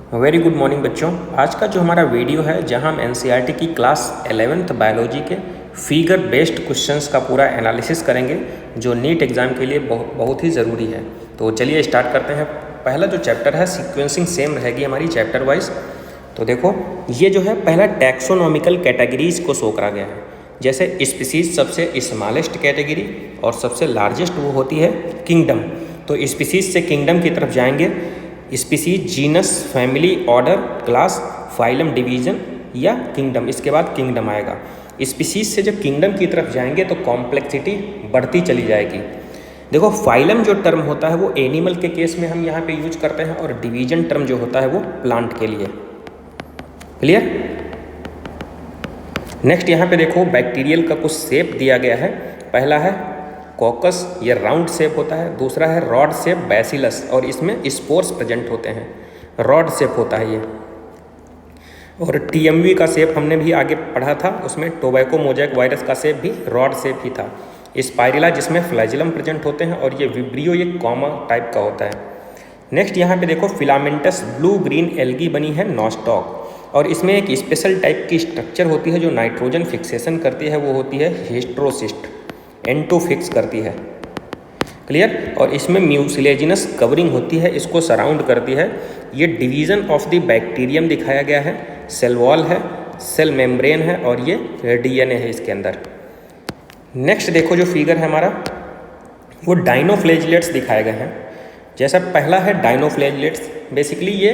Very good morning बच्चों। आज का जो हमारा वीडियो है जहां हम एनसीईआरटी की क्लास 11th बायोलॉजी के फिगर बेस्ड क्वेश्चंस का पूरा एनालिसिस करेंगे जो नीट एग्ज़ाम के लिए बहुत ही ज़रूरी है। तो चलिए स्टार्ट करते हैं। पहला जो चैप्टर है सीक्वेंसिंग सेम रहेगी हमारी चैप्टर वाइज। तो देखो ये जो है पहला टैक्सोनॉमिकल कैटेगरीज को शो करा गया है। जैसे स्पीसीज सबसे स्मॉलेस्ट कैटेगरी और सबसे लार्जेस्ट वो होती है किंगडम। तो स्पीसीज से किंगडम की तरफ जाएंगे। Species, genus, family, order, class, phylum, division या किंगडम, इसके बाद किंगडम आएगा। स्पीसीज से जब किंगडम की तरफ जाएंगे तो कॉम्प्लेक्सिटी बढ़ती चली जाएगी। देखो फाइलम जो टर्म होता है वो एनिमल के केस में हम यहाँ पे यूज करते हैं और डिवीजन टर्म जो होता है वो प्लांट के लिए। क्लियर। नेक्स्ट यहाँ पे देखो बैक्टीरियल का कुछ शेप दिया गया है। पहला है कॉकस, ये राउंड शेप होता है। दूसरा है रॉड शेप बैसिलस और इसमें स्पोर्स प्रेजेंट होते हैं, रॉड शेप होता है ये। और टीएमवी का शेप हमने भी आगे पढ़ा था, उसमें टोबैको मोज़ेक वायरस का शेप भी रॉड शेप ही था। स्पाइरुला जिसमें फ्लैजिलम प्रेजेंट होते हैं और ये विब्रियो ये कॉमा टाइप का होता है। नेक्स्ट यहाँ पे देखो फिलामेंटस ब्लू ग्रीन एल्गी बनी है नॉस्टॉक और इसमें एक स्पेशल टाइप की स्ट्रक्चर होती है जो नाइट्रोजन फिक्सेशन करती है, वो होती है हिस्ट्रोसिस्ट, N2 फिक्स करती है। क्लियर। और इसमें म्यूसिलेजिनस कवरिंग होती है, इसको सराउंड करती है। ये डिवीजन ऑफ द बैक्टीरियम दिखाया गया है। सेल वॉल है, सेल मेम्ब्रेन है और ये डीएनए है इसके अंदर। नेक्स्ट देखो जो फिगर है हमारा वो डाइनोफ्लैजिलेट्स दिखाए गए हैं। जैसा पहला है डाइनोफ्लैजिलेट्स, बेसिकली ये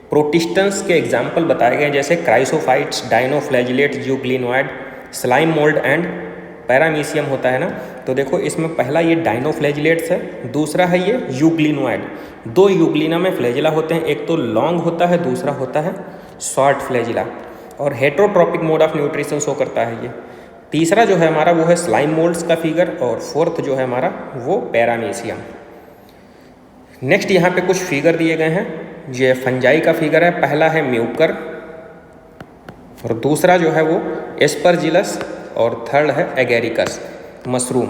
प्रोटिस्टन्स के एग्जाम्पल बताए गए हैं जैसे chrysophytes, dinoflagellate, euglenoid, slime mould and paramecium होता है ना। तो देखो इसमें पहला ये डाइनोफ्लैजिलेट्स है, दूसरा है ये यूग्लिनोइड। दो यूग्लिना में फ्लैजिला होते हैं, एक तो लॉन्ग होता है, दूसरा होता है शॉर्ट फ्लैजिला। और heterotrophic mode of nutrition show करता है ये। तीसरा जो है हमारा वो है स्लाइम मोल्ड्स का फिगर और फोर्थ जो है हमारा वो पैरामीशियम। नेक्स्ट यहाँ पे कुछ फिगर दिए गए हैं। ये फंजाई का फिगर है। पहला है म्यूकर और दूसरा जो है वो एस्परजिलस और थर्ड है एगेरिकस मशरूम।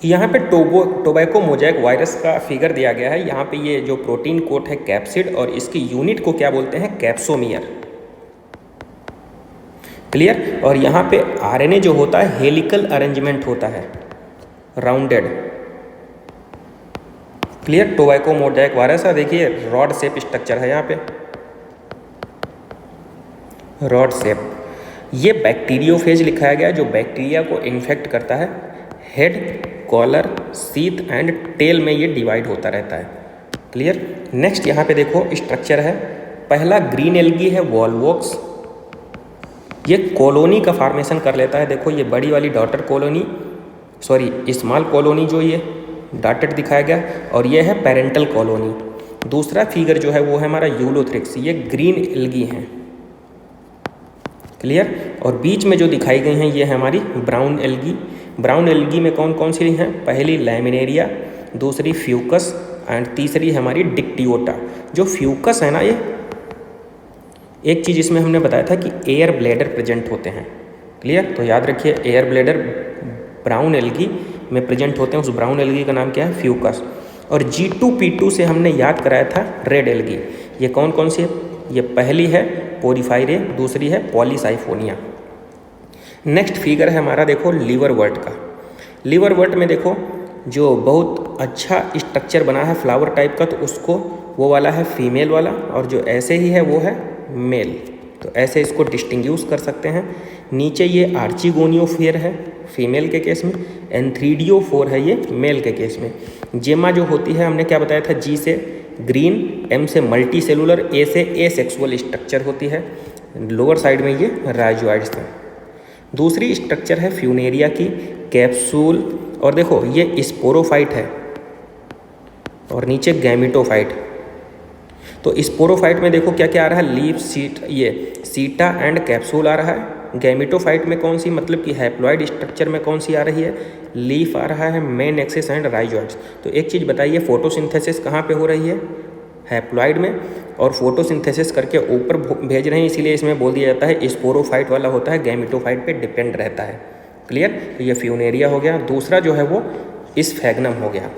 यहाँ पे टोबैको मोज़ेक वायरस का फिगर दिया गया है। यहाँ पे ये जो प्रोटीन कोट है कैप्सिड और इसकी यूनिट को क्या बोलते हैं, कैप्सोमियर। क्लियर। और यहाँ पे आरएनए जो होता है हेलिकल अरेंजमेंट होता है, rounded. Clear. Tobacco mosaic virus है, देखिए रॉड शेप स्ट्रक्चर है यहाँ पे, रॉड शेप। ये बैक्टीरियोफेज लिखाया गया जो बैक्टीरिया को इन्फेक्ट करता है। Head, collar, sheath and tail में ये डिवाइड होता रहता है। क्लियर। नेक्स्ट यहाँ पे देखो स्ट्रक्चर है। पहला ग्रीन एल्गी है वॉलवॉक्स, ये कॉलोनी का फॉर्मेशन कर लेता है। देखो ये बड़ी वाली daughter colony, sorry small colony जो ये डॉटेड दिखाया गया, और ये है पेरेंटल कॉलोनी। दूसरा फिगर जो है वो है हमारा यूलोथ्रिक्स, ये ग्रीन एल्गी हैं। क्लियर। और बीच में जो दिखाई गई हैं ये है हमारी ब्राउन एल्गी। ब्राउन एल्गी में कौन कौन सी हैं, पहली लैमिनेरिया, दूसरी फ्यूकस एंड तीसरी है हमारी डिक्टियोटा। जो फ्यूकस है ना, ये एक चीज़ इसमें हमने बताया था कि एयर ब्लैडर प्रेजेंट होते हैं। क्लियर। तो याद रखिए एयर ब्लैडर ब्राउन एल्गी में प्रेजेंट होते हैं। उस ब्राउन एल्गी का नाम क्या है, फ्यूकस। और G2P2 से हमने याद कराया था रेड एल्गी। ये कौन कौन सी है, ये पहली है पोरीफाइरे, दूसरी है पॉलीसाइफोनिया। नेक्स्ट फिगर है हमारा देखो लीवर वर्ट का। लीवर वर्ट में देखो जो बहुत अच्छा स्ट्रक्चर बना है फ्लावर टाइप का, तो उसको वो वाला है फीमेल वाला, और जो ऐसे ही है वो है मेल। तो ऐसे इसको डिस्टिंग्यूश कर सकते हैं। नीचे ये आर्चिगोनियोफेर है फीमेल के केस में, एंथ्रीडियोफोर है ये मेल के केस में। जेमा जो होती है हमने क्या बताया था, G से ग्रीन, M से मल्टी सेलुलर, A से एसेक्सुअल स्ट्रक्चर होती है। लोअर साइड में ये राइजोइड्स हैं। दूसरी स्ट्रक्चर है फ्यूनेरिया की, कैप्सूल, और देखो ये स्पोरोफाइट है और नीचे गैमिटोफाइट। तो स्पोरोफाइट में देखो क्या क्या आ रहा है, लीफ, सीट, ये सीटा एंड कैप्सूल आ रहा है। गैमिटोफाइट में कौन सी, मतलब कि हैप्लॉइड स्ट्रक्चर में कौन सी आ रही है, लीफ आ रहा है, मेन एक्सिस एंड राइजोइड्स। तो एक चीज़ बताइए, फोटोसिंथेसिस कहाँ पे हो रही है, हैप्लॉइड में, और फोटोसिंथेसिस करके ऊपर भेज रहे हैं, इसीलिए इसमें बोल दिया जाता है स्पोरोफाइट वाला होता है, गैमिटोफाइट पे डिपेंड रहता है। क्लियर। तो ये फ्यूनेरिया हो गया। दूसरा जो है वो स्फैग्नम हो गया।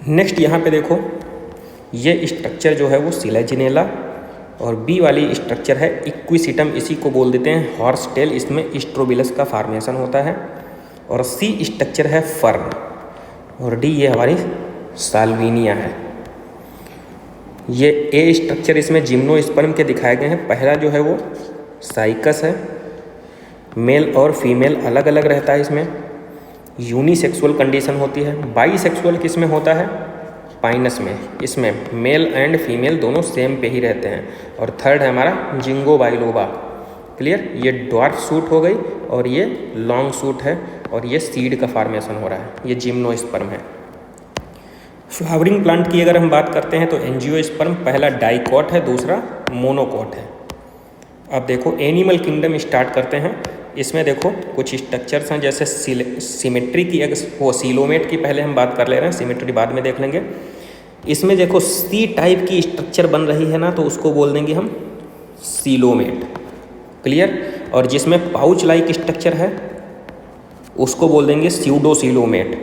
नेक्स्ट यहाँ पे देखो ये स्ट्रक्चर जो है वो सिलेजिनेला, और बी वाली स्ट्रक्चर है इक्विसिटम, इसी को बोल देते हैं हॉर्स टेल, इसमें स्ट्रोबिलस का फॉर्मेशन होता है। और सी स्ट्रक्चर है फर्न, और डी ये हमारी साल्विनिया है। ये ए स्ट्रक्चर इसमें जिम्नोस्पर्म के दिखाए गए हैं। पहला जो है वो साइकस है, मेल और फीमेल अलग अलग रहता है इसमें, यूनिसेक्सुअल कंडीशन होती है। बाईसेक्सुअल किस में होता है? पाइनस में, इसमें मेल एंड फीमेल दोनों सेम पे ही रहते हैं। और थर्ड है हमारा जिंगो बाइलोबा। क्लियर? ये ड्वार्फ सूट हो गई और ये लॉन्ग सूट है, और ये सीड का फॉर्मेशन हो रहा है, ये जिम्नोस्पर्म है। फ्लावरिंग प्लांट की अगर हम बात करते हैं तो एंजियोस्पर्म पहला डाइकॉट है, दूसरा मोनोकॉट है। अब देखो एनिमल किंगडम स्टार्ट करते हैं। इसमें देखो कुछ स्ट्रक्चर्स हैं, जैसे सिमेट्री की, वो सीलोमेट की पहले हम बात कर ले रहे हैं, सिमेट्री बाद में देख लेंगे। इसमें देखो सी टाइप की स्ट्रक्चर बन रही है ना, तो उसको बोल देंगे हम सीलोमेट। क्लियर? और जिसमें पाउच लाइक स्ट्रक्चर है उसको बोल देंगे स्यूडोसीलोमेट,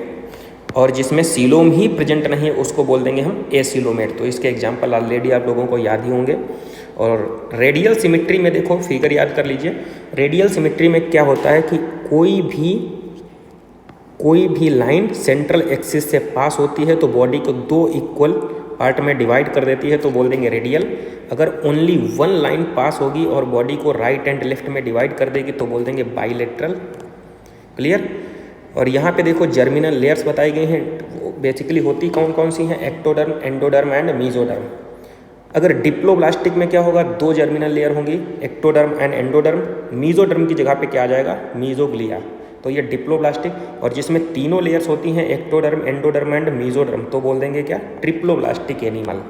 और जिसमें सीलोम ही प्रेजेंट नहीं है उसको बोल देंगे हम एसीलोमेट। तो इसके एग्जाम्पल ऑलरेडी आप लोगों को याद ही होंगे। और रेडियल सिमेट्री में देखो, फिगर याद कर लीजिए, रेडियल सिमेट्री में क्या होता है कि कोई भी लाइन सेंट्रल एक्सिस से पास होती है तो बॉडी को दो इक्वल पार्ट में डिवाइड कर देती है, तो बोल देंगे रेडियल। अगर ओनली वन लाइन पास होगी और बॉडी को राइट एंड लेफ्ट में डिवाइड कर देगी तो बोल देंगे बाइलेटरल। क्लियर? और यहाँ पे देखो जर्मिनल लेयर्स बताई गई हैं, बेसिकली होती कौन कौन सी हैं? Ectoderm, endoderm and mesoderm. अगर डिप्लोब्लास्टिक में क्या होगा? दो जर्मिनल लेयर होंगी, एक्टोडर्म एंड एंडोडर्म। मीजोडर्म की जगह पे क्या आ जाएगा? मीजोग्लिया। तो ये डिप्लोब्लास्टिक। और जिसमें तीनों लेयर्स होती हैं, एक्टोडर्म, एंडोडर्म एंड मीजोडर्म, तो बोल देंगे क्या? Triploblastic animal.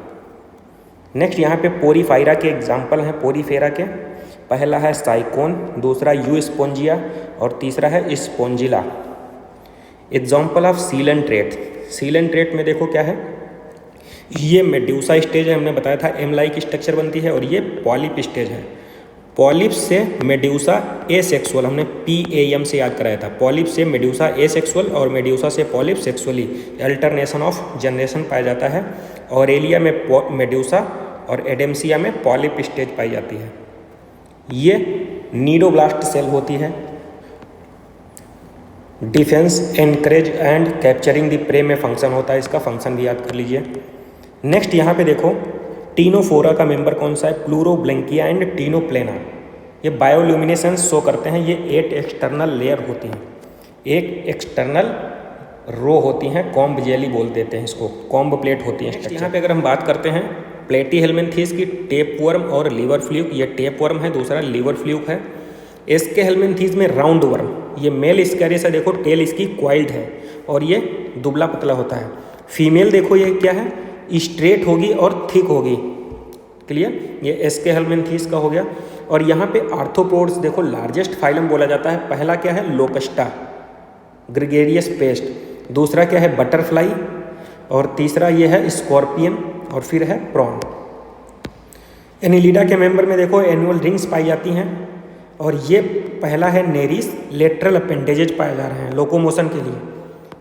नेक्स्ट यहाँ पे पोरीफायरा के एग्जाम्पल हैं, पोरीफेरा के। पहला है साइकोन, दूसरा यूस्पोंजिया, और तीसरा है spongilla. Example of coelenterate. Coelenterate में देखो क्या है, ये मेड्यूसा स्टेज है, हमने बताया था एम लाइक स्ट्रक्चर बनती है, और ये पॉलिप स्टेज है। पॉलिप से मेड्यूसा एसेक्सुअल, हमने PAM से याद कराया था। पॉलिप से मेड्यूसा एसेक्सुअल और मेड्यूसा से polyp sexually, alternation of generation पाया जाता है। ऑरेलिया में मेड्यूसा और एडेम्सिया में पॉलिप स्टेज पाई जाती है। ये नीडोब्लास्ट सेल होती है। Defence, encourage and capturing the prey में फंक्शन होता है, इसका फंक्शन भी याद कर लीजिए। नेक्स्ट यहाँ पे देखो टीनोफोरा का मेंबर कौन सा है? प्लूरोब्लैंकिया एंड टीनोप्लेना। ये बायोल्यूमिनेसेंस शो करते हैं। ये 8 एक्सटर्नल लेयर होती हैं, एक एक्सटर्नल रो होती हैं, कॉम्ब जेली बोल देते हैं इसको, कॉम्ब प्लेट होती है। यहाँ पे अगर हम बात करते हैं प्लेटीहेल्मिन्थीस की, टेपवर्म और लीवर फ्लूक। ये टेपवर्म है, दूसरा लीवर फ्लूक है। एस्केहेल्मिन्थीस में राउंड वर्म, ये मेल स्कैरियस है, देखो टेल इसकी क्वाइल्ड है और ये दुबला पतला होता है। फीमेल देखो ये क्या है, स्ट्रेट होगी और थिक होगी। क्लियर? ये एस्केहेल्मिन्थीस का हो गया। और यहाँ पे आर्थ्रोपोड्स देखो, लार्जेस्ट फाइलम बोला जाता है। पहला क्या है? लोकस्टा, ग्रेगेरियस पेस्ट। दूसरा क्या है? बटरफ्लाई। और तीसरा ये है स्कॉर्पियन, और फिर है प्रॉन। एनिलिडा के मेंबर में देखो एनुअल रिंग्स पाई जाती हैं। और ये पहला है नेरिस, लेटरल अपेंडेजेज पाए जा रहे हैं लोकोमोशन के लिए।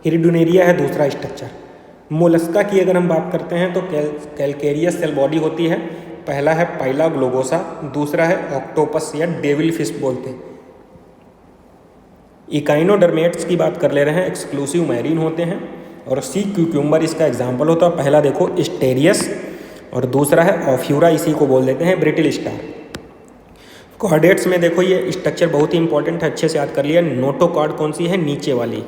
हिरिडुनेरिया है दूसरा स्ट्रक्चर। मोलस्का की अगर हम बात करते हैं तो कैलकेरियस सेल बॉडी होती है। पहला है पाइला ग्लोगोसा, दूसरा है ऑक्टोपस या डेविल फिश बोलते हैं। इकाइनोडर्मेट्स की बात कर ले रहे हैं, एक्सक्लूसिव मैरीन होते हैं। और सी क्यूक्यूम्बर इसका एग्जाम्पल होता है। पहला देखो स्टेरियस और दूसरा है ऑफ्यूरा, इसी को बोल देते हैं ब्रिटिल स्टार। कॉर्डेट्स में देखो ये स्ट्रक्चर बहुत ही इंपॉर्टेंट है, अच्छे से याद कर लिया। नोटोकॉर्ड कौन सी है? नीचे वाली।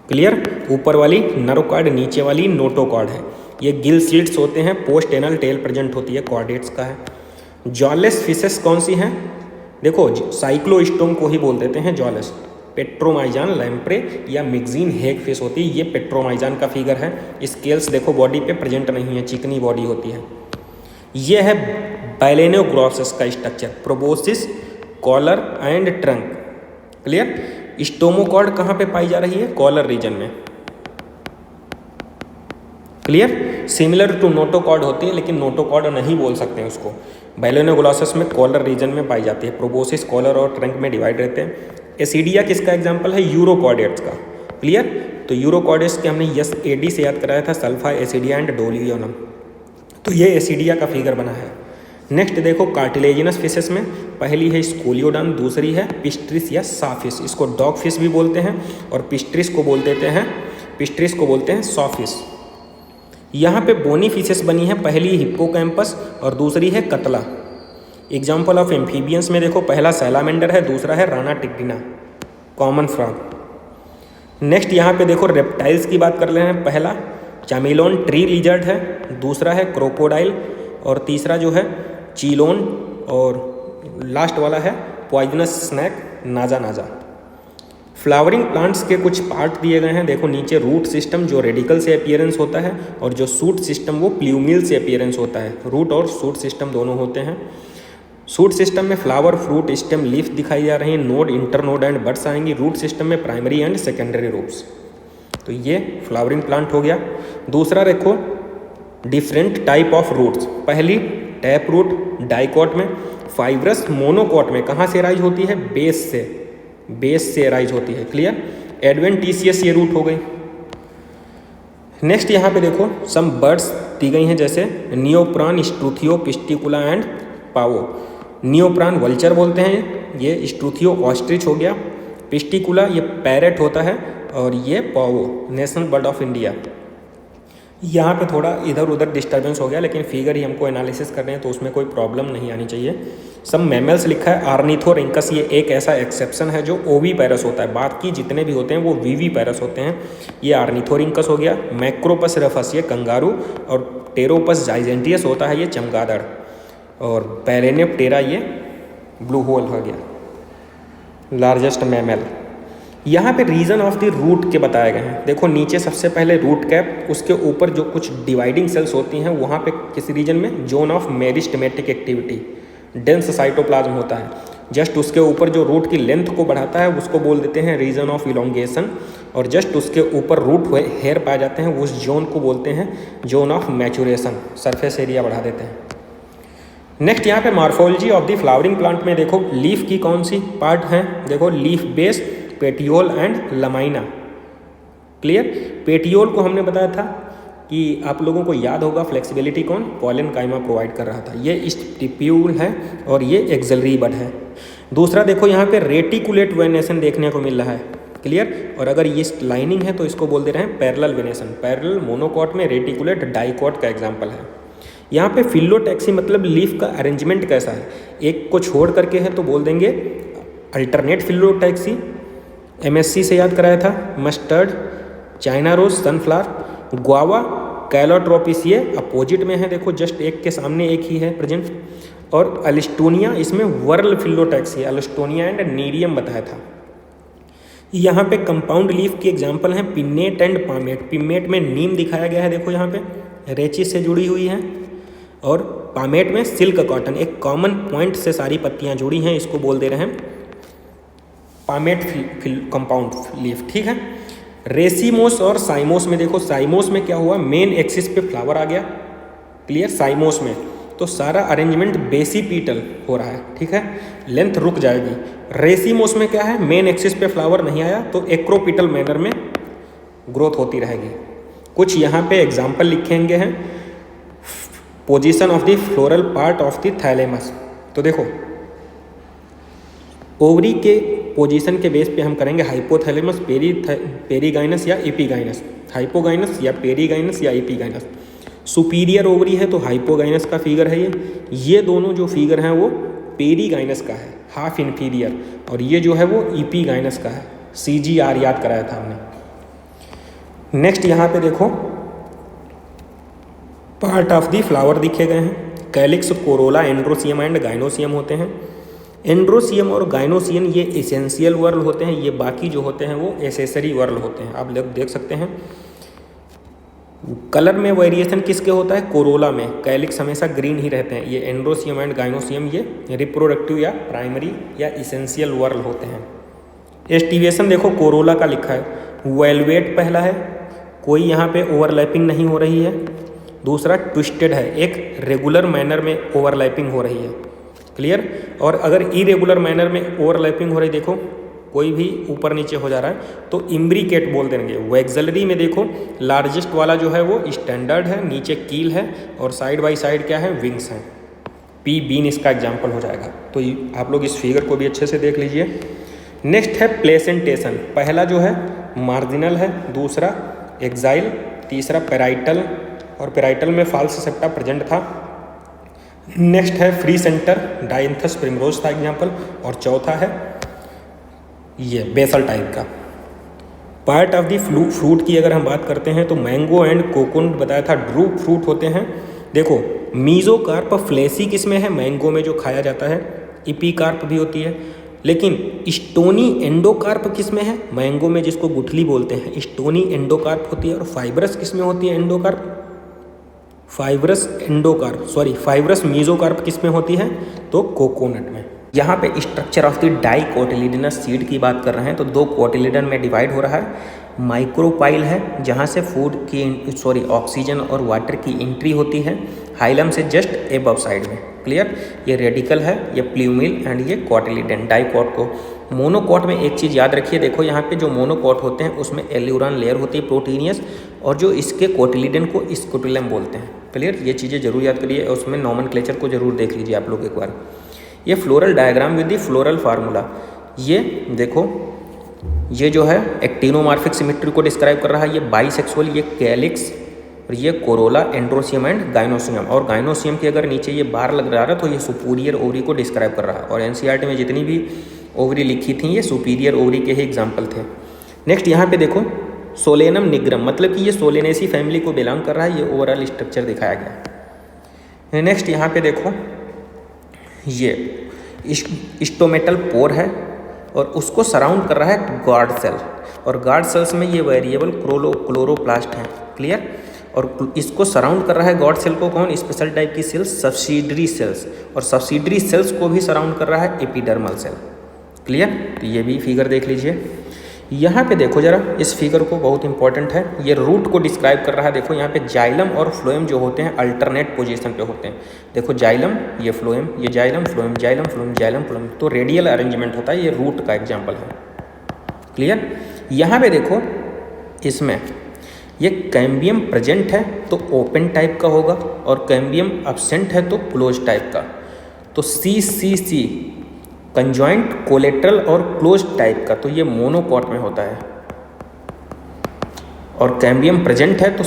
क्लियर? ऊपर वाली नरोकॉर्ड, नीचे वाली नोटोकॉर्ड है। ये गिल स्लिट्स होते हैं, पोस्ट एनल टेल प्रेजेंट होती है, कॉर्डेट्स का है। जॉलेस फिशेस कौन सी हैं? देखो साइक्लोस्टोम को ही बोल देते हैं जॉलेस। पेट्रोमाइजान लैम्प्रे या मिक्जीन हेग फिश होती है, ये पेट्रोमाइजान का फिगर है। स्केल्स देखो बॉडी पे प्रेजेंट नहीं है, चिकनी बॉडी होती है। ये है बैलेनोग्रॉसस का structure, proboscis, collar and trunk. Clear? Stomochord कहाँ पे पाई जा रही है? कॉलर रीजन में। क्लियर? सिमिलर टू नोटोकॉर्ड होती है, लेकिन नोटोकॉर्ड नहीं बोल सकते हैं उसको। बैलेनोग्लॉसस में कॉलर रीजन में पाई जाती है। प्रोबोसिस, कॉलर और ट्रंक में डिवाइड रहते हैं। एसिडिया किसका एग्जाम्पल है? यूरोकॉर्डेट्स का। क्लियर? तो यूरोकॉर्डिस के हमने यस AD से याद कराया था, सल्फा एसिडिया एंड डोलियोनम। तो ये एसिडिया का फिगर बना है। नेक्स्ट देखो कार्टिलेजिनस फिशेस में पहली है स्कोलियोडन, दूसरी है पिस्ट्रिस या साफिश, इसको डॉग फिश भी बोलते हैं, और पिस्ट्रिस को बोलते हैं सॉफिश। यहाँ पे बोनी फिशेस बनी है, पहली हिप्पोकैम्पस और दूसरी है कतला। एग्जाम्पल ऑफ एम्फीबियंस में देखो पहला सैलामेंडर है, दूसरा है राना टिग्रिना कॉमन फ्रॉग। नेक्स्ट यहाँ पे देखो रेप्टाइल्स की बात कर रहे हैं, पहला चामिलोन ट्री लिजर्ड है, दूसरा है क्रोकोडाइल और तीसरा जो है चीलोन, और लास्ट वाला है पॉइजनस स्नैक नाजा। फ्लावरिंग प्लांट्स के कुछ पार्ट दिए गए हैं, देखो नीचे रूट सिस्टम जो रेडिकल से अपीयरेंस होता है, और जो सूट सिस्टम वो प्ल्यूमिल से अपीयरेंस होता है। रूट और सूट सिस्टम दोनों होते हैं। सूट सिस्टम में फ्लावर, फ्रूट, स्टेम, लीफ दिखाई जा रही हैं, नोड, इंटरनोड एंड बड्स आएंगी। रूट सिस्टम में प्राइमरी एंड सेकेंडरी रूट्स। तो ये फ्लावरिंग प्लांट हो गया। दूसरा देखो डिफरेंट टाइप ऑफ रूट्स, पहली टैप रूट डाइकॉट में, फाइब्रस मोनोकॉट में कहाँ से राइज होती है, बेस से राइज होती है। क्लियर। एडवेंटिशियस ये रूट हो गई। नेक्स्ट यहाँ पे देखो सम बर्ड्स दी गई हैं, जैसे नियोप्रान, स्ट्रूथियो, पिस्टिकुला एंड पावो। नियोप्रान वल्चर बोलते हैं, ये स्ट्रूथियो ऑस्ट्रिच हो गया, पिस्टिकुला ये पैरेट होता है, और ये पावो नेशनल बर्ड ऑफ इंडिया। यहाँ पे थोड़ा इधर उधर डिस्टर्बेंस हो गया, लेकिन फिगर ही हमको एनालिसिस कर रहे हैं तो उसमें कोई प्रॉब्लम नहीं आनी चाहिए। सब मैमल्स लिखा है। आर्निथोरिंकस ये एक ऐसा एक्सेप्शन है जो ओवीपैरस होता है, बाकी जितने भी होते हैं वो वीवीपैरस होते हैं। ये आर्निथोरिंकस हो गया। मैक्रोपस रफस ये कंगारू, और टेरोपस जाइजेंटियस होता है ये चमगादड़, और पैरेनेप्टेरा ये ब्लू होल हो गया लार्जेस्ट मैमल। यहाँ पे रीजन ऑफ द रूट के बताए गए हैं। देखो नीचे सबसे पहले रूट कैप, उसके ऊपर जो कुछ डिवाइडिंग सेल्स होती हैं वहाँ पे किस रीजन में, zone of meristematic activity, dense cytoplasm होता है। जस्ट उसके ऊपर जो रूट की लेंथ को बढ़ाता है उसको बोल देते हैं रीजन ऑफ इलोंगेशन, और जस्ट उसके ऊपर रूट हेयर पाए जाते हैं उस जोन को बोलते हैं zone of maturation, surface area बढ़ा देते हैं। नेक्स्ट यहाँ पे morphology of the flowering plant में देखो लीफ की कौन सी पार्ट हैं, देखो leaf base, petiole and lamina. Clear. Petiole को हमने बताया था कि आप लोगों को याद होगा फ्लेक्सिबिलिटी कौन, पॉलेनकाइमा प्रोवाइड कर रहा था। ये स्टिप्यूल है और ये एक्सिलरी बड है। दूसरा देखो यहाँ पे रेटिकुलेट वेनेशन देखने को मिल रहा है। क्लियर। और अगर ये लाइनिंग है तो इसको बोल दे रहे हैं पैरेलल वेनेशन। पैरेलल मोनोकॉट में, रेटिकुलेट डाइकॉट का एग्जाम्पल है। यहाँ पे फिलोटैक्सी मतलब लीफ का अरेंजमेंट कैसा है, एक को छोड़ करके है तो बोल देंगे अल्टरनेट फिलोटैक्सी। MSc से याद कराया था। Mustard, China rose, sunflower, guava, calotropis ये अपोजिट में है, देखो जस्ट एक के सामने एक ही है प्रेजेंट। और अलिस्टोनिया इसमें वर्ल फिलोटैक्सी, अलिस्टोनिया एंड नीरियम बताया था। यहाँ पे कंपाउंड लीफ की एग्जांपल हैं पिन्नेट एंड पामेट। पिन्नेट में नीम दिखाया गया है, देखो यहाँ पे रेचिस से जुड़ी हुई है, और पामेट में सिल्क कॉटन, एक कॉमन पॉइंट से सारी पत्तियाँ जुड़ी हैं, इसको बोल दे रहे हैं पामेट कंपाउंड लीफ। ठीक है। रेसिमोस और साइमोस में देखो, साइमोस में क्या हुआ, मेन एक्सिस पे फ्लावर आ गया। क्लियर। साइमोस में तो सारा अरेंजमेंट बेसिपीटल हो रहा है। ठीक है, लेंथ रुक जाएगी। रेसिमोस में क्या है, मेन एक्सिस पे फ्लावर नहीं आया तो एक्रोपिटल मैनर में ग्रोथ होती रहेगी। कुछ यहाँ पे एग्जाम्पल लिखेंगे हैं, position of the floral part of the thalamus. तो देखो ओवरी के पोजीशन के बेस पे हम करेंगे हाइपोथैलेमस, पेरीगाइनस या एपीगाइनस, हाइपोगाइनस या पेरीगाइनस या एपीगाइनस। सुपीरियर ओवरी है तो हाइपोगाइनस का फिगर है ये दोनों जो फिगर हैं वो पेरीगाइनस का है, हाफ इन्फीरियर, और ये जो है वो एपीगाइनस का है। CGR याद कराया था हमने। नेक्स्ट यहाँ पे देखो पार्ट ऑफ दी फ्लावर दिखे गए हैं। Calyx, Corolla, androecium and gynoecium होते हैं। एंड्रोसियम और गाइनोसियम ये एसेंशियल वर्ल होते हैं, ये बाकी जो होते हैं वो एसेसरी वर्ल होते हैं। आप लोग देख सकते हैं कलर में वेरिएशन किसके होता है, कोरोला में। कैलिक्स हमेशा ग्रीन ही रहते हैं। ये एंड्रोसियम एंड गाइनोसियम ये रिप्रोडक्टिव या प्राइमरी या इसेंशियल वर्ल होते हैं। एस्टिवेशन देखो कोरोला का लिखा है, वेलवेट पहला है, कोई यहाँ पे ओवरलैपिंग नहीं हो रही है। दूसरा ट्विस्टेड है, एक रेगुलर मैनर में ओवरलैपिंग हो रही है। क्लियर। और अगर इरेगुलर मैनर में ओवरलैपिंग हो रही, देखो कोई भी ऊपर नीचे हो जा रहा है तो इम्ब्रिकेट बोल देंगे। वैक्सलरी में देखो लार्जेस्ट वाला जो है वो स्टैंडर्ड है, नीचे कील है और साइड बाई साइड क्या है, विंग्स हैं। पी बीन इसका एग्जाम्पल हो जाएगा। तो आप लोग इस फिगर को भी अच्छे से देख लीजिए। नेक्स्ट है प्लेसेंटेशन। पहला जो है मार्जिनल है, दूसरा एक्साइल, तीसरा पेराइटल और पेराइटल में फाल्स सेप्टा प्रेजेंट था। नेक्स्ट है फ्री सेंटर, डायंथस प्रिमरोज था एग्जाम्पल, और चौथा है ये बेसल टाइप का। पार्ट ऑफ द फ्रूट की अगर हम बात करते हैं तो मैंगो एंड कोकोनट बताया था ड्रूप फ्रूट होते हैं। देखो मीजोकार्प फ्लेसी किस में है, मैंगो में जो खाया जाता है, इपीकार्प भी होती है। लेकिन स्टोनी एंडोकार्प किस में है, मैंगो में जिसको गुठली बोलते हैं स्टोनी एंडोकार्प होती है। और फाइब्रस किस में होती है, एंडोकार्प, फाइब्रस मीजोकार्प किस में होती है, तो कोकोनट में। यहाँ पे structure of the dicotyledonous seed की बात कर रहे हैं तो दो कोटिलिडन में डिवाइड हो रहा है। माइक्रोपाइल है जहाँ से फूड की ऑक्सीजन और वाटर की एंट्री होती है, हाइलम से जस्ट एबव साइड में। क्लियर। ये रेडिकल है, ये प्ल्यूमिल एंड ये कोटिलिडन। डाइकोट को मोनोकोट में एक चीज़ याद रखिए, देखो यहाँ पे जो मोनोकोट होते हैं उसमें एल्यूरान लेयर होती है प्रोटीनियस, और जो इसके कोटिलिडन को स्कुटुलम बोलते हैं। क्लियर। ये चीज़ें जरूर याद करिए, उसमें नॉमेनक्लेचर को जरूर देख लीजिए आप लोग एक बार। ये floral diagram with the floral formula, ये देखो ये जो है एक्टिनोमार्फिक सिमेट्री को डिस्क्राइब कर रहा है। ये बाइसेक्सुअल, ये कैलिक्स, और ये कोरोला, एंड्रोसियम एंड गाइनोसियम। और गाइनोसियम के अगर नीचे ये बार लग रहा है तो ये सुपीरियर ओवरी को डिस्क्राइब कर रहा है। और एनसीईआरटी में जितनी भी ओवरी लिखी थी ये सुपीरियर ओवरी के ही एग्जाम्पल थे। नेक्स्ट यहाँ पे देखो सोलेनम निग्रम, मतलब कि ये सोलेनेसी फैमिली को बिलोंग कर रहा है। ये ओवरऑल स्ट्रक्चर दिखाया गया है। नेक्स्ट यहाँ पे देखो ये स्टोमेटल पोर है और उसको सराउंड कर रहा है गार्ड सेल, और गार्ड सेल्स में ये वेरिएबल क्लोरोप्लास्ट है। क्लियर। और इसको सराउंड कर रहा है गार्ड सेल को कौन, स्पेशल टाइप की सेल्स, सब्सिडरी सेल्स, और सब्सिडरी सेल्स को भी सराउंड कर रहा है एपिडर्मल सेल। क्लियर। तो ये भी फिगर देख लीजिए। यहाँ पे देखो जरा इस फिगर को, बहुत इंपॉर्टेंट है। ये रूट को डिस्क्राइब कर रहा है। देखो यहाँ पे जाइलम और फ्लोएम जो होते हैं अल्टरनेट पोजीशन पे होते हैं। देखो जाइलम, ये फ्लोएम, ये xylem phloem, xylem phloem, xylem phloem, तो रेडियल अरेंजमेंट होता है। ये रूट का एग्जाम्पल है। क्लियर। यहाँ पे देखो इसमें ये कैम्बियम प्रेजेंट है तो ओपन टाइप का होगा, और कैम्बियम अब्सेंट है तो क्लोज टाइप का। तो सी कंजॉइंट, कोलेट्रल और क्लोज टाइप का, तो ये मोनोकॉट में होता है। और कैम्बियम प्रेजेंट है तो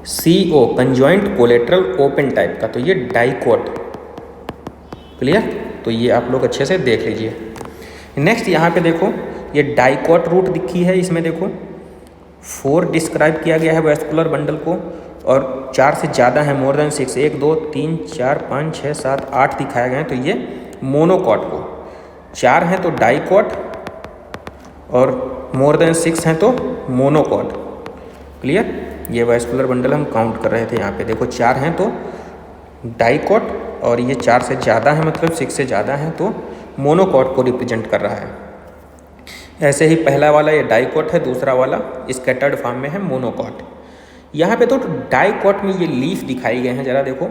CO conjoint, collateral, open type का, तो ये डाइकोट। क्लियर। तो ये आप लोग अच्छे से देख लीजिए। नेक्स्ट यहाँ पे देखो ये डाइकोट रूट दिखी है, इसमें देखो 4 डिस्क्राइब किया गया है वेस्कुलर बंडल को, और 4 से ज़्यादा है, मोर देन 6, 1 2 3 4 5 6 7 8 दिखाए गए हैं। तो ये मोनोकॉट को, 4 हैं तो डाइकोट, और मोर देन 6 हैं तो मोनोकॉट। क्लियर। ये वेस्कुलर बंडल हम काउंट कर रहे थे, यहाँ पे देखो 4 हैं तो डाइकोट, और ये 4 से ज़्यादा है मतलब 6 से ज़्यादा है तो मोनोकॉट को रिप्रेजेंट कर रहा है। ऐसे ही पहला वाला ये डाइकोट है, दूसरा वाला स्कैटर्ड फॉर्म में है मोनोकॉट। यहाँ पे तो डाइकोट में ये लीफ दिखाई गए हैं, जरा देखो।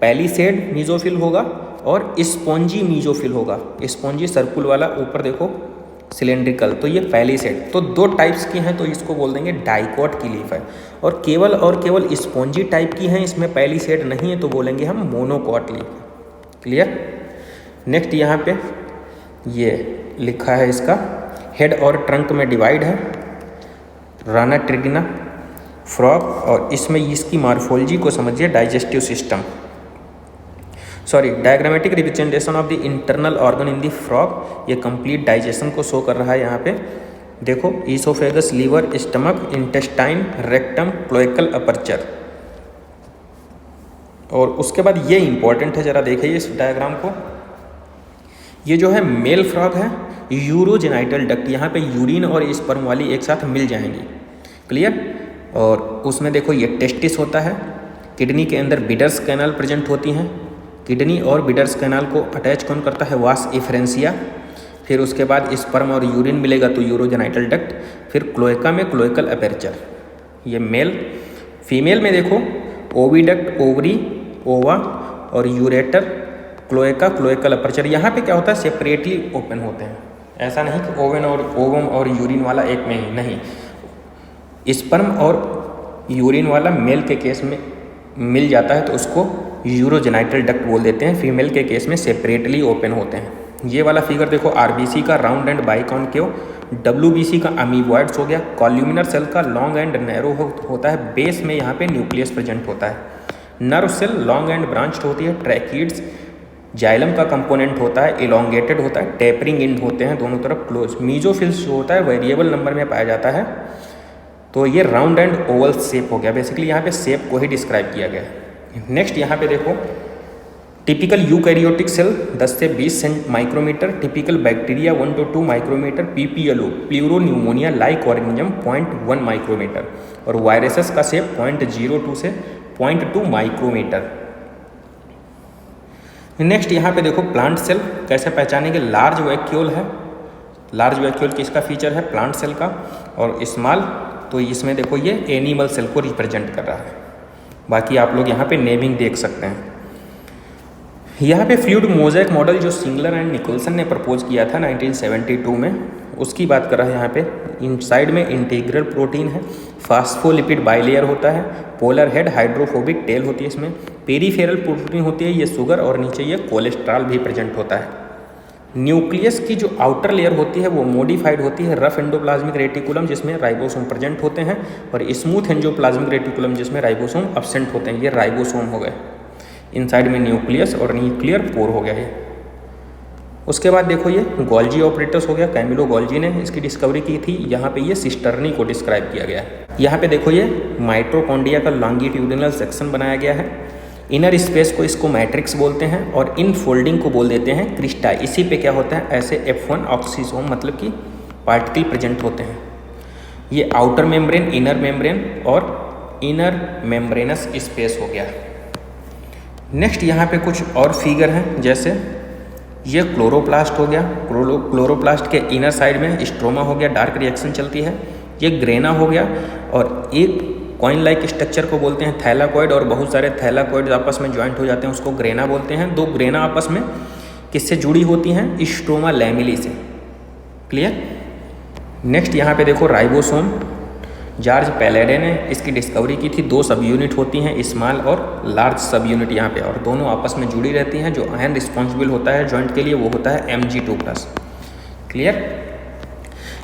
पैलिसेड मीजोफिल होगा और स्पॉन्जी मीजोफिल होगा। स्पॉन्जी सर्कुल वाला, ऊपर देखो सिलेंड्रिकल, तो ये पैलिसेड। तो 2 टाइप्स की हैं तो इसको बोल देंगे डाइकोट की लीफ है। और केवल स्पॉन्जी टाइप की हैं, इसमें पैलिसेड नहीं है तो बोलेंगे हम मोनोकॉट लीफ। क्लियर। नेक्स्ट यहाँ पे ये लिखा है, इसका हेड और ट्रंक में डिवाइड है, राना ट्रिगिना फ्रॉग, और इसमें इसकी मॉर्फोलॉजी को समझिए, digestive system, diagrammatic representation of the internal organ in the frog. ये कंप्लीट डाइजेशन को शो कर रहा है। यहाँ पे देखो oesophagus, liver, stomach, intestine, rectum, cloacal aperture. और उसके बाद ये इंपॉर्टेंट है, जरा देखिए इस डायग्राम को। ये जो है मेल फ्रॉग है, यूरोजेनाइटल डक्ट, यहाँ पे यूरिन और स्पर्म वाली एक साथ मिल जाएंगी। क्लियर। और उसमें देखो ये टेस्टिस होता है, किडनी के अंदर बिडर्स कैनाल प्रेजेंट होती हैं। किडनी और बिडर्स कैनाल को अटैच कौन करता है, वास एफरेंसिया। फिर उसके बाद स्पर्म और यूरिन मिलेगा तो यूरोजेनाइटल डक्ट। फिर क्लोएका में क्लोएकल अपेर्चर, ये मेल। फीमेल में देखो ओविडक्ट, ओवरी, ओवा और यूरेटर, क्लोएका, क्लोएकल अपर्चर। यहाँ पे क्या होता है, सेपरेटली ओपन होते हैं, ऐसा नहीं कि ओवम और यूरिन वाला एक में ही, नहीं, स्पर्म और यूरिन वाला मेल के केस में मिल जाता है तो उसको यूरोजेनाइटल डक्ट बोल देते हैं, फीमेल के केस में सेपरेटली ओपन होते हैं। ये वाला फिगर देखो, आरबीसी का राउंड एंड बाइकॉन्केव, डब्ल्यूबीसी का अमीबॉइड्स हो गया, कॉल्यूमिनर सेल का लॉन्ग एंड नैरो होता है, बेस में यहाँ पे न्यूक्लियस प्रेजेंट होता है, nerve cell long and branched होती है, ट्रैकीड्स जाइलम का कंपोनेंट होता है, इलोंगेटेड होता है, टेपरिंग एंड होते हैं दोनों तरफ क्लोज, मीजोफिल्स जो होता है वेरिएबल नंबर में पाया जाता है। तो ये राउंड एंड ओवल शेप हो गया, बेसिकली यहाँ पे शेप को ही डिस्क्राइब किया गया है। नेक्स्ट यहाँ पे देखो, टिपिकल यूकैरियोटिक सेल 10 से 20 micrometre, typical bacteria 1 to 2 micrometre, PPLO pleuropneumonia like organism 0.1 micrometre और वायरसेस का शेप 0.02 से 0.2 माइक्रोमीटर। नेक्स्ट यहाँ पे देखो, प्लांट सेल कैसे पहचानेंगे, लार्ज वैक्यूल है, लार्ज वैक्यूल किसका फीचर है, प्लांट सेल का, और स्मॉल तो इसमें देखो ये एनिमल सेल को रिप्रेजेंट कर रहा है। बाकी आप लोग यहाँ पे नेमिंग देख सकते हैं। यहाँ पे फ्लूइड मोज़ेक मॉडल जो सिंगलर एंड निकोलसन ने प्रपोज किया था 1972 में, उसकी बात कर रहा है यहाँ पे। इनसाइड में इंटीग्रल प्रोटीन है, फास्फोलिपिड बाइलेयर होता है, पोलर हेड, हाइड्रोफोबिक टेल होती है इसमें, पेरीफेरल प्रोटीन होती है ये शुगर, और नीचे ये कोलेस्ट्रॉल भी प्रेजेंट होता है। न्यूक्लियस की जो आउटर लेयर होती है वो मॉडिफाइड होती है, रफ एंडोप्लाज्मिक रेटिकुलम जिसमें राइबोसोम प्रेजेंट होते हैं, और स्मूथ एंडोप्लाज्मिक रेटिकुलम जिसमें राइबोसोम अब्सेंट होते हैं, ये राइबोसोम हो गए। इनसाइड में न्यूक्लियस और न्यूक्लियर पोर हो गया है। उसके बाद देखो ये गोल्जी ऑपरेटस हो गया, कैमिलो गोल्जी ने इसकी डिस्कवरी की थी। यहाँ पे ये सिस्टर्नी को डिस्क्राइब किया गया है। यहाँ पे देखो ये माइटोकॉन्ड्रिया का लॉन्गिट्यूडिनल सेक्शन बनाया गया है। इनर स्पेस को इसको मैट्रिक्स बोलते हैं, और इन फोल्डिंग को बोल देते हैं क्रिस्टा। इसी पे क्या होता है, ऐसे F1 ऑक्सीसोम मतलब कि पार्टिकल प्रेजेंट होते हैं। ये आउटर मेम्ब्रेन, इनर मेम्ब्रेन और इनर मेम्ब्रेनस स्पेस हो गया। नेक्स्ट यहाँ पे कुछ और फिगर हैं, जैसे ये क्लोरोप्लास्ट हो गया, क्लोरोप्लास्ट के इनर साइड में स्ट्रोमा हो गया, डार्क रिएक्शन चलती है। ये ग्रेना हो गया, और एक कॉइन लाइक स्ट्रक्चर को बोलते हैं थैलाकॉइड, और बहुत सारे थैलाकॉइड आपस में ज्वाइंट हो जाते हैं, उसको ग्रेना बोलते हैं। दो ग्रेना आपस में किससे जुड़ी होती हैं, स्ट्रोमा लैमिली से। क्लियर। नेक्स्ट यहाँ पे देखो राइबोसोम, जॉर्ज पैलेडे ने इसकी डिस्कवरी की थी। 2 सब यूनिट होती हैं, स्मॉल और लार्ज सब यूनिट यहाँ पे, और दोनों आपस में जुड़ी रहती हैं। जो आयन रिस्पॉन्सिबल होता है जॉइंट के लिए वो होता है Mg2+। क्लियर।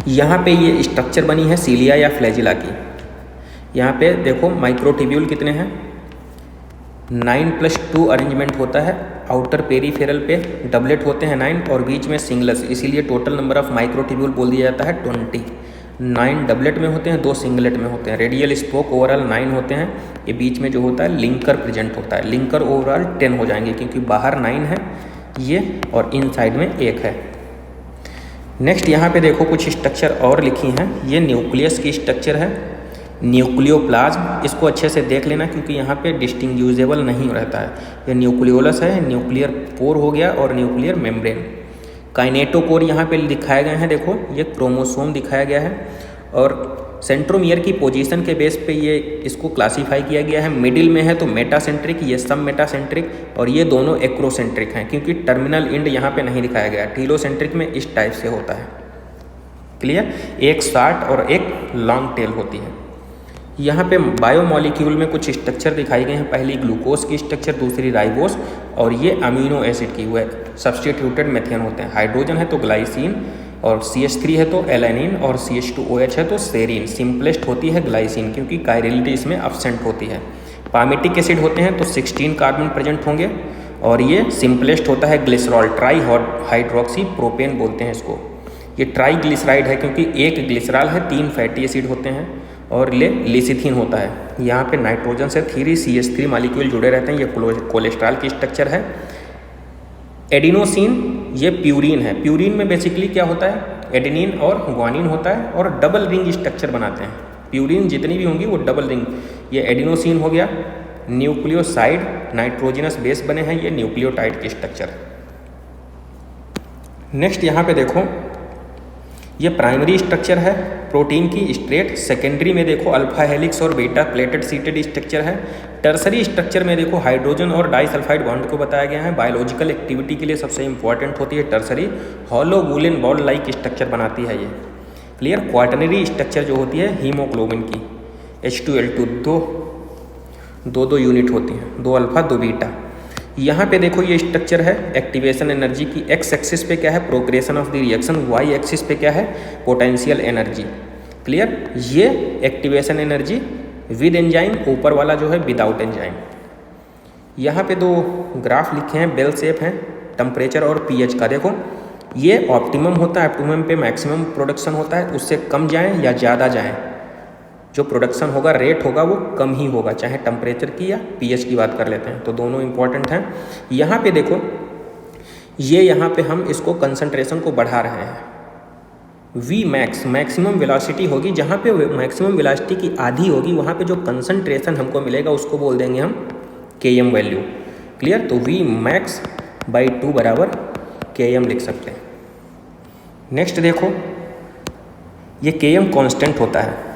यहाँ पे ये स्ट्रक्चर बनी है सीलिया या फ्लैजिला की। यहाँ पे देखो माइक्रोट्यूब्यूल कितने हैं, 9+2 अरेंजमेंट होता है। आउटर पेरीफेरल पे डबलेट होते हैं 9, और बीच में सिंगलेस, इसीलिए टोटल नंबर ऑफ माइक्रोट्यूब्यूल बोल दिया जाता है 20। 9 डबलेट में होते हैं, 2 सिंगलेट में होते हैं। रेडियल स्पोक ओवरऑल 9 होते हैं। ये बीच में जो होता है लिंकर प्रेजेंट होता है। लिंकर ओवरऑल 10 हो जाएंगे, क्योंकि बाहर 9 है ये, और इन साइड में 1 है। नेक्स्ट यहाँ पे देखो कुछ स्ट्रक्चर और लिखी हैं। ये न्यूक्लियस की स्ट्रक्चर है, न्यूक्लियोप्लाज्म। इसको अच्छे से देख लेना, क्योंकि यहाँ पे डिस्टिंग्विजेबल नहीं रहता है। ये न्यूक्लियोलस है, न्यूक्लियर पोर हो गया, और न्यूक्लियर मेम्ब्रेन। काइनेटोकोर यहाँ पे दिखाए गए हैं, देखो ये क्रोमोसोम दिखाया गया है, और सेंट्रोमियर की पोजीशन के बेस पे ये इसको क्लासीफाई किया गया है। मिडिल में है तो मेटासेंट्रिक, ये सब मेटासेंट्रिक, और ये दोनों एक्रोसेंट्रिक हैं, क्योंकि टर्मिनल एंड यहाँ पे नहीं दिखाया गया। टीलोसेंट्रिक में इस टाइप से होता है। क्लियर। एक शॉर्ट और एक लॉन्ग टेल होती है। यहाँ पे बायोमॉलिक्यूल में कुछ स्ट्रक्चर दिखाई गए हैं। पहली ग्लूकोज की स्ट्रक्चर, दूसरी राइबोस, और ये अमीनो एसिड की हुआ सब्सटीट्यूटेड मेथियन होते हैं। हाइड्रोजन है तो ग्लाइसिन, और CH3 है तो एलानिन, और CH2OH है तो सेरीन। सिंपलेस्ट होती है ग्लाइसिन, क्योंकि कायरलिटी इसमें अब्सेंट होती है। पामिटिक एसिड होते हैं तो 16 कार्बन प्रेजेंट होंगे, और ये सिंपलेस्ट होता है ग्लिसरॉल, ट्राई हाइड्रोक्सी प्रोपेन बोलते हैं इसको। ये ट्राई ग्लिसराइड है, क्योंकि एक ग्लिसरॉल है, 3 फैटी एसिड होते हैं, और लिसिथिन होता है। यहाँ पे नाइट्रोजन से 3 CH3 मॉलिक्यूल जुड़े रहते हैं। ये कोलेस्ट्रॉल की स्ट्रक्चर है। एडिनोसिन, ये प्यूरिन है। प्यूरिन में बेसिकली क्या होता है, एडेनिन और ग्वानिन होता है, और डबल रिंग स्ट्रक्चर बनाते हैं। प्यूरिन जितनी भी होंगी वो डबल रिंग। ये एडिनोसिन हो गया। न्यूक्लियोसाइड, नाइट्रोजिनस बेस बने हैं, ये न्यूक्लियोटाइड की स्ट्रक्चर। नेक्स्ट यहाँ पे देखो, ये प्राइमरी स्ट्रक्चर है प्रोटीन की स्ट्रेट। सेकेंडरी में देखो अल्फा हेलिक्स और बीटा प्लेटेड सीटेड स्ट्रक्चर है। टर्सरी स्ट्रक्चर में देखो हाइड्रोजन और डाइसल्फाइड बॉन्ड को बताया गया है। बायोलॉजिकल एक्टिविटी के लिए सबसे इंपॉर्टेंट होती है tertiary. Hollow woollen ball like structure बनाती है ये। क्लियर। क्वाटरनरी स्ट्रक्चर जो होती है हीमोग्लोबिन की H2L2 दो यूनिट होती हैं, 2 अल्फा 2 बीटा। यहाँ पे देखो ये स्ट्रक्चर है एक्टिवेशन एनर्जी की। एक्स एक्सिस पे क्या है progression of the reaction, Y axis पे क्या है पोटेंशियल एनर्जी। क्लियर। ये एक्टिवेशन एनर्जी विद एंजाइम, ऊपर वाला जो है विदाउट एंजाइम। यहाँ पे 2 ग्राफ लिखे हैं, बेल शेप हैं, टेम्परेचर और पीएच का। देखो ये ऑप्टिमम होता है, ऑप्टिमम पे मैक्सिमम प्रोडक्शन होता है, उससे कम जाएं या ज़्यादा जाएं, जो प्रोडक्शन होगा रेट होगा वो कम ही होगा, चाहे टेम्परेचर की या पीएच की बात कर लेते हैं, तो दोनों इंपॉर्टेंट हैं। यहाँ पे देखो ये यहाँ पे हम इसको कंसंट्रेशन को बढ़ा रहे हैं। वी मैक्स मैक्सिमम वेलोसिटी होगी, जहाँ पे मैक्सिमम वेलोसिटी की आधी होगी वहाँ पे जो कंसंट्रेशन हमको मिलेगा उसको बोल देंगे हम Km वैल्यू। क्लियर। तो वी मैक्स बाई 2 बराबर Km लिख सकते हैं। नेक्स्ट देखो ये Km कांस्टेंट होता है।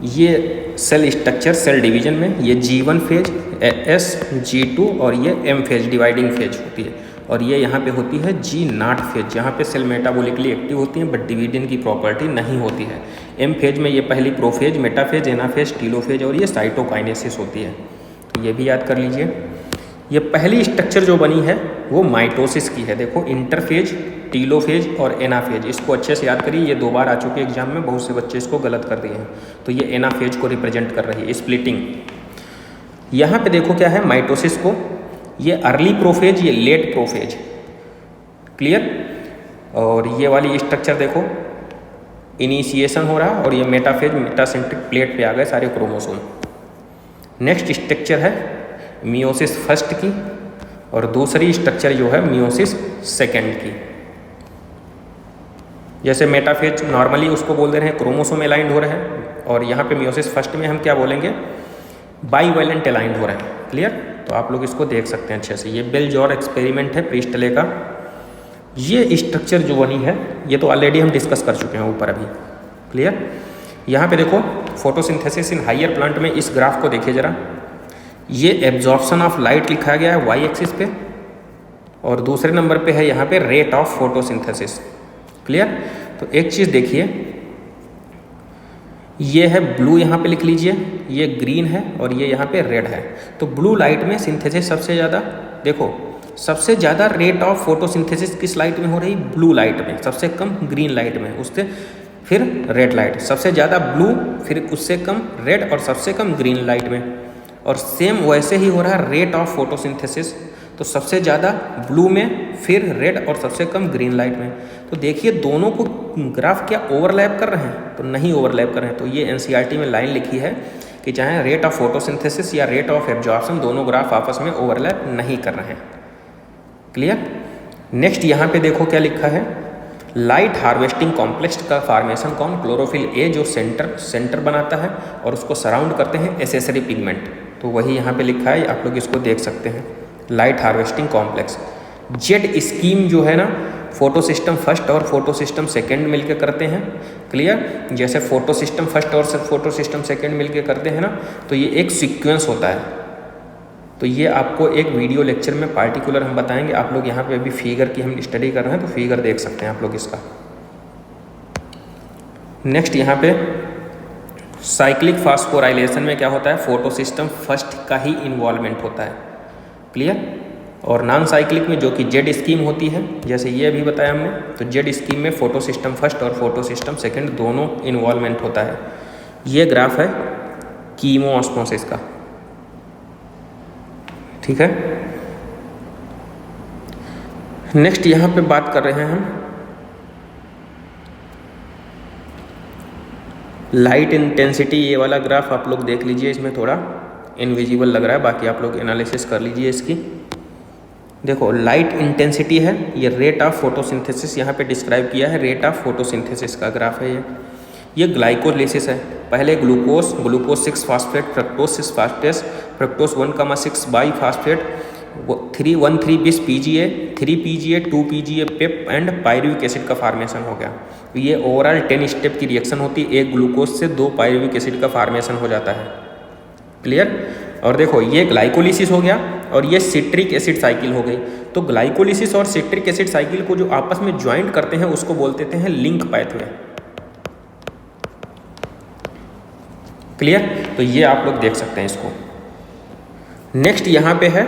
ये सेल स्ट्रक्चर सेल डिवीजन में ये G1 फेज, S, G2 और ये M फेज डिवाइडिंग फेज होती है, और ये यहाँ पे होती है G0 फेज, जहाँ पे सेल मेटाबॉलिकली एक्टिव होती हैं बट डिवीजन की प्रॉपर्टी नहीं होती है। M फेज में ये पहली प्रोफेज, मेटाफेज, एनाफेज, टीलोफेज और ये साइटोकाइनेसिस होती है, तो ये भी याद कर लीजिए। ये पहली स्ट्रक्चर जो बनी है वो माइटोसिस की है। देखो इंटरफेज, टीलोफेज और एनाफेज, इसको अच्छे से याद करिए, ये 2 बार आ चुके एग्जाम में, बहुत से बच्चे इसको गलत कर दिए हैं। तो ये एनाफेज को रिप्रेजेंट कर रही है स्प्लिटिंग। यहाँ पे देखो क्या है माइटोसिस को, ये अर्ली प्रोफेज, ये लेट प्रोफेज। क्लियर। और ये वाली स्ट्रक्चर देखो इनिशिएशन हो रहा और ये मेटाफेज, मेटासेंट्रिक प्लेट पे आ गए सारे क्रोमोसोम। नेक्स्ट स्ट्रक्चर है मियोसिस फर्स्ट की और दूसरी स्ट्रक्चर जो है मियोसिस सेकेंड की। जैसे मेटाफेज नॉर्मली उसको बोल दे रहे हैं क्रोमोसोम अलाइंड हो रहे हैं, और यहाँ पे मियोसिस फर्स्ट में हम क्या बोलेंगे बाईवैलेंट अलाइंड हो रहे हैं। क्लियर। तो आप लोग इसको देख सकते हैं अच्छे से। ये बेल जॉर एक्सपेरिमेंट है प्रीस्टले का। ये स्ट्रक्चर जो बनी है ये तो ऑलरेडी हम डिस्कस कर चुके हैं ऊपर अभी। क्लियर। यहाँ पे देखो फोटोसिंथेसिस इन हायर प्लांट में इस ग्राफ को देखिए जरा, ये एब्जॉर्प्शन ऑफ लाइट लिखा गया है वाई एक्सिस पे, और दूसरे नंबर पे है यहाँ पे रेट ऑफ फोटोसिंथेसिस। क्लियर। तो एक चीज़ देखिए, ये है ब्लू, यहाँ पे लिख लीजिए, ये ग्रीन है और ये यहाँ पे रेड है। तो ब्लू लाइट में सिंथेसिस सबसे ज़्यादा, देखो सबसे ज़्यादा रेट ऑफ फोटोसिंथेसिस किस लाइट में हो रही, ब्लू लाइट में, सबसे कम ग्रीन लाइट में, उससे फिर रेड लाइट, सबसे ज़्यादा ब्लू, फिर उससे कम रेड और सबसे कम ग्रीन लाइट में। और सेम वैसे ही हो रहा है रेट ऑफ फोटोसिंथेसिस, तो सबसे ज़्यादा ब्लू में, फिर रेड और सबसे कम ग्रीन लाइट में। तो देखिए दोनों को ग्राफ क्या ओवरलैप कर रहे हैं, तो नहीं ओवरलैप कर रहे हैं। तो ये एनसीईआरटी में लाइन लिखी है कि चाहे रेट ऑफ फोटोसिंथेसिस या रेट ऑफ एब्जॉर्प्शन, दोनों ग्राफ आपस में ओवरलैप नहीं कर रहे हैं। क्लियर। नेक्स्ट यहाँ पे देखो क्या लिखा है, लाइट हार्वेस्टिंग कॉम्प्लेक्स का फॉर्मेशन कौन, क्लोरोफिल ए जो सेंटर बनाता है और उसको सराउंड करते हैं एसेसरी पिगमेंट, तो वही यहाँ पे लिखा है, आप लोग इसको देख सकते हैं light harvesting complex. Z scheme जो है ना फोटो सिस्टम फर्स्ट और फोटो सिस्टम सेकेंड मिलकर करते हैं। क्लियर। जैसे फोटो सिस्टम फर्स्ट और फोटो सिस्टम सेकेंड मिलकर करते हैं ना, तो ये एक सीक्वेंस होता है। तो ये आपको एक वीडियो लेक्चर में पार्टिकुलर हम बताएंगे। आप लोग यहाँ पे अभी फिगर की हम स्टडी कर रहे हैं, तो फिगर देख सकते हैं आप लोग इसका। नेक्स्ट यहाँ पे साइक्लिक फास्फोराइलेशन में क्या होता है, फोटो सिस्टम फर्स्ट का ही इन्वॉल्वमेंट होता है। क्लियर। और नॉन साइक्लिक में जो कि जेड स्कीम होती है, जैसे ये अभी बताया हमने, तो जेड स्कीम में फोटो सिस्टम फर्स्ट और फोटो सिस्टम सेकेंड दोनों इन्वॉल्वमेंट होता है। ये ग्राफ है कीमोऑस्मोसिस का। ठीक है। नेक्स्ट यहाँ पे बात कर रहे हैं हम लाइट इंटेंसिटी। ये वाला ग्राफ आप लोग देख लीजिए, इसमें थोड़ा इनविजिबल लग रहा है, बाकी आप लोग एनालिसिस कर लीजिए इसकी। देखो लाइट इंटेंसिटी है, ये रेट ऑफ फोटोसिंथेसिस यहाँ पे डिस्क्राइब किया है, रेट ऑफ फोटोसिंथेसिस का ग्राफ है ये ग्लाइकोलिसिस है। पहले glucose 6 phosphate, fructose 6 phosphate, fructose 1,6 by phosphate, 3,1,3 bis PGA, 3 PGA, 2 PGA Pep and pyruvic acid का फार्मेशन हो गया। तो ये ओवरऑल 10 स्टेप की रिएक्शन होती है, एक ग्लूकोज से 2 पायरुविक एसिड का फार्मेशन हो जाता है। क्लियर। और देखो ये ग्लाइकोलिसिस हो गया और ये सिट्रिक एसिड साइकिल हो गई। तो ग्लाइकोलिसिस और सिट्रिक एसिड साइकिल को जो आपस में ज्वाइंट करते हैं उसको बोलते हैं लिंक पाथवे। क्लियर? तो ये आप लोग देख सकते हैं इसको। नेक्स्ट यहाँ पे है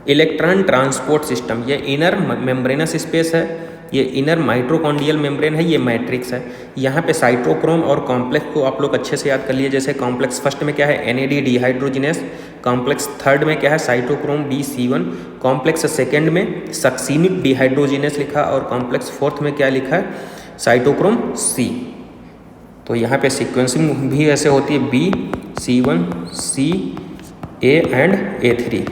इलेक्ट्रॉन ट्रांसपोर्ट सिस्टम। ये इनर मेम्ब्रेनस स्पेस है, ये इनर माइटोकॉन्ड्रियल मेम्ब्रेन है, ये मैट्रिक्स है। यहाँ पे साइटोक्रोम और कॉम्प्लेक्स को आप लोग अच्छे से याद कर लिए। जैसे कॉम्प्लेक्स फर्स्ट में क्या है, NAD डिहाइड्रोजिनेस। कॉम्प्लेक्स थर्ड में क्या है, साइटोक्रोम DC1। कॉम्प्लेक्स सेकेंड में सक्सीनिक डिहाइड्रोजिनेस लिखा और कॉम्प्लेक्स फोर्थ में क्या लिखा है, साइटोक्रोम C। तो यहाँ पे सीक्वेंसिंग भी ऐसे होती है B, C1, C, A and A3।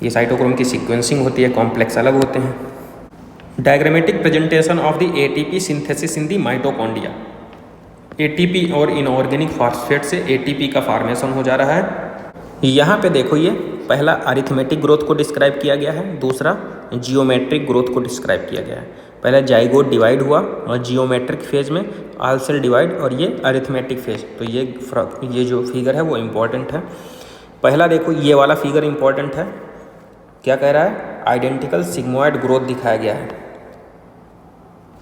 ये साइटोक्रोम की सीक्वेंसिंग होती है, कॉम्प्लेक्स अलग होते हैं। Diagrammatic presentation of the ATP synthesis in the mitochondria. ATP और इनऑर्गेनिक फॉस्फेट से ATP का फॉर्मेशन हो जा रहा है। यहाँ पे देखो, ये पहला अरिथमेटिक ग्रोथ को डिस्क्राइब किया गया है, दूसरा जियोमेट्रिक ग्रोथ को डिस्क्राइब किया गया है। पहले जाइगोट डिवाइड हुआ और जियोमेट्रिक फेज में ऑल सेल डिवाइड, और ये अरिथमेटिक फेज। तो ये जो फिगर है वो इम्पॉर्टेंट है। पहला देखो ये वाला फिगर इम्पॉर्टेंट है, क्या कह रहा है, आइडेंटिकल सिग्मोइड ग्रोथ दिखाया गया है।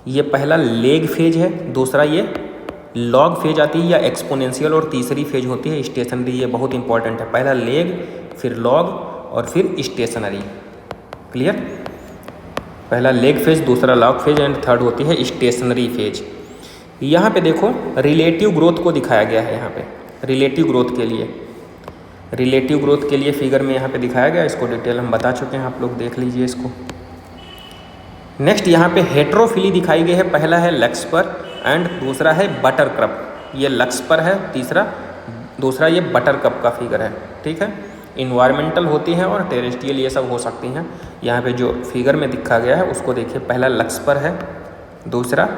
ये पहला लेग फेज है, दूसरा ये लॉग फेज आती है या एक्सपोनेंशियल, और तीसरी फेज होती है स्टेशनरी। ये बहुत इंपॉर्टेंट है, पहला लेग, फिर लॉग और फिर स्टेशनरी। क्लियर? पहला लेग फेज, दूसरा लॉग फेज एंड थर्ड होती है स्टेशनरी फेज। यहाँ पे देखो रिलेटिव ग्रोथ को दिखाया गया है। यहाँ पे रिलेटिव ग्रोथ के लिए फिगर में यहाँ पे दिखाया गया, इसको डिटेल हम बता चुके हैं, आप लोग देख लीजिए इसको। नेक्स्ट यहाँ पे हेट्रोफिली दिखाई गई है, पहला है लक्सपर एंड दूसरा है बटरकप। ये लक्सपर है, दूसरा ये बटरकप का फिगर है। ठीक है, इन्वायरमेंटल होती हैं और टेरेस्ट्रियल ये सब हो सकती हैं। यहाँ पे जो फिगर में दिखा गया है उसको देखिए, पहला लक्सपर है, दूसरा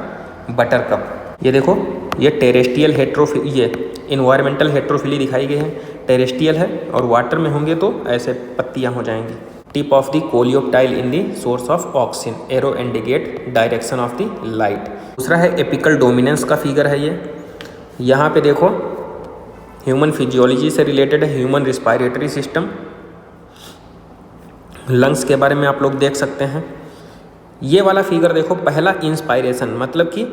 बटरकप। ये देखो, ये टेरेस्ट्रियल ये इन्वायरमेंटल हेट्रोफिली दिखाई गई है, टेरेस्ट्रियल है और वाटर में होंगे तो ऐसे पत्तियाँ हो जाएंगी। Tip of the coleoptile in the source of oxygen, arrow indicate direction of the light. दूसरा है एपिकल डोमिनेंस का फिगर है ये। यहाँ पे देखो ह्यूमन फिजियोलॉजी से रिलेटेड है, ह्यूमन रिस्पायरेटरी सिस्टम, लंग्स के बारे में आप लोग देख सकते हैं। ये वाला फिगर देखो, पहला इंस्पायरेशन, मतलब कि